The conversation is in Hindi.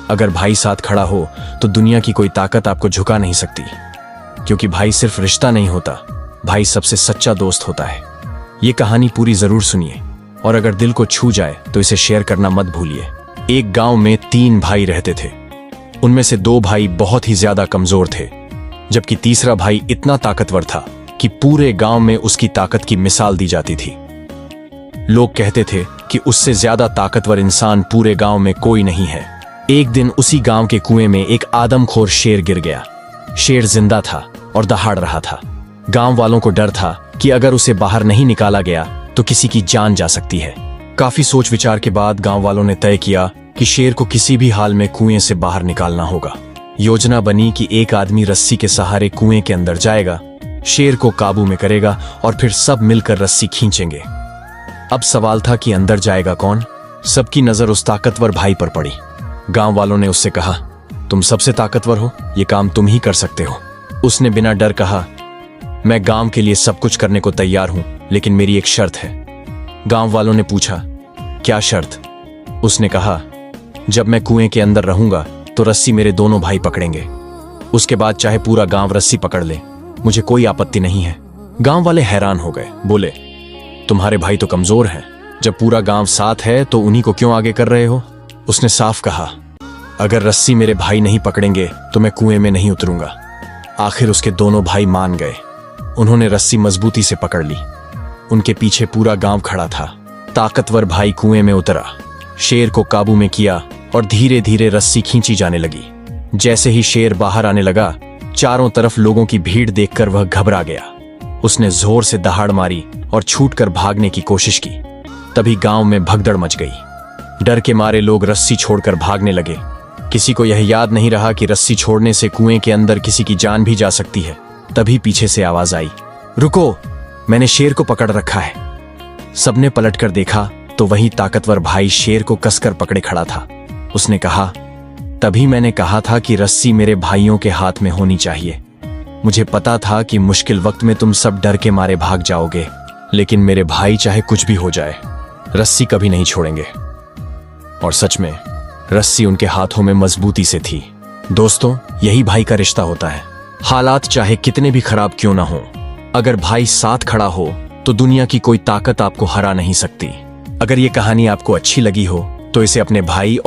अगर भाई साथ खड़ा हो तो दुनिया की कोई ताकत आपको झुका नहीं सकती, क्योंकि भाई सिर्फ रिश्ता नहीं होता, भाई सबसे सच्चा दोस्त होता है। ये कहानी पूरी जरूर सुनिए, और अगर दिल को छू जाए तो इसे शेयर करना मत भूलिए। एक गांव में 3 भाई रहते थे। उनमें से 2 भाई बहुत ही ज्यादा कमजोर थे, जबकि तीसरा भाई इतना ताकतवर था कि पूरे गांव में उसकी ताकत की मिसाल दी जाती थी। लोग कहते थे कि उससे ज्यादा ताकतवर इंसान पूरे गांव में कोई नहीं है। एक दिन उसी गांव के कुएं में एक आदमखोर शेर गिर गया। शेर जिंदा था और दहाड़ रहा था। गांव वालों को डर था कि अगर उसे बाहर नहीं निकाला गया तो किसी की जान जा सकती है। काफी सोच विचार के बाद गांव वालों ने तय किया कि शेर को किसी भी हाल में कुएं से बाहर निकालना होगा। योजना बनी कि एक आदमी रस्सी के सहारे कुएं के अंदर जाएगा, शेर को काबू में करेगा और फिर सब मिलकर रस्सी खींचेंगे। अब सवाल था कि अंदर जाएगा कौन। सबकी नजर उस ताकतवर भाई पर पड़ी। गांव वालों ने उससे कहा, तुम सबसे ताकतवर हो, ये काम तुम ही कर सकते हो। उसने बिना डर कहा, मैं गांव के लिए सब कुछ करने को तैयार हूं, लेकिन मेरी एक शर्त है। गांव वालों ने पूछा, क्या शर्त? उसने कहा, जब मैं कुएं के अंदर रहूंगा तो रस्सी मेरे दोनों भाई पकड़ेंगे। उसके बाद चाहे पूरा गांव रस्सी पकड़ ले, मुझे कोई आपत्ति नहीं है। गांव वाले हैरान हो गए, बोले, तुम्हारे भाई तो कमजोर हैं, जब पूरा गांव साथ है तो उन्हीं को क्यों आगे कर रहे हो? उसने साफ कहा, अगर रस्सी मेरे भाई नहीं पकड़ेंगे तो मैं कुएं में नहीं उतरूंगा। आखिर उसके दोनों भाई मान गए। उन्होंने रस्सी मजबूती से पकड़ ली। उनके पीछे पूरा गांव खड़ा था। ताकतवर भाई कुएं में उतरा, शेर को काबू में किया और धीरे धीरे रस्सी खींची जाने लगी। जैसे ही शेर बाहर आने लगा, चारों तरफ लोगों की भीड़ देखकर वह घबरा गया। उसने जोर से दहाड़ मारी और छूटकर भागने की कोशिश की। तभी गांव में भगदड़ मच गई। डर के मारे लोग रस्सी छोड़कर भागने लगे। किसी को यह याद नहीं रहा कि रस्सी छोड़ने से कुएं के अंदर किसी की जान भी जा सकती है। तभी पीछे से आवाज आई, रुको, मैंने शेर को पकड़ रखा है। सबने पलटकर देखा तो वही ताकतवर भाई शेर को कसकर पकड़े खड़ा था। उसने कहा, तभी मैंने कहा था कि रस्सी मेरे भाइयों के हाथ में होनी चाहिए। मुझे पता था कि मुश्किल वक्त में तुम सब डर के मारे भाग जाओगे, लेकिन मेरे भाई चाहे कुछ भी हो जाए, रस्सी कभी नहीं छोड़ेंगे। और सच में रस्सी उनके हाथों में मजबूती से थी। दोस्तों, यही भाई का रिश्ता होता है। हालात चाहे कितने भी खराब क्यों ना हो, अगर भाई साथ खड़ा हो तो दुनिया की कोई ताकत आपको हरा नहीं सकती। अगर ये कहानी आपको अच्छी लगी हो तो इसे अपने भाई और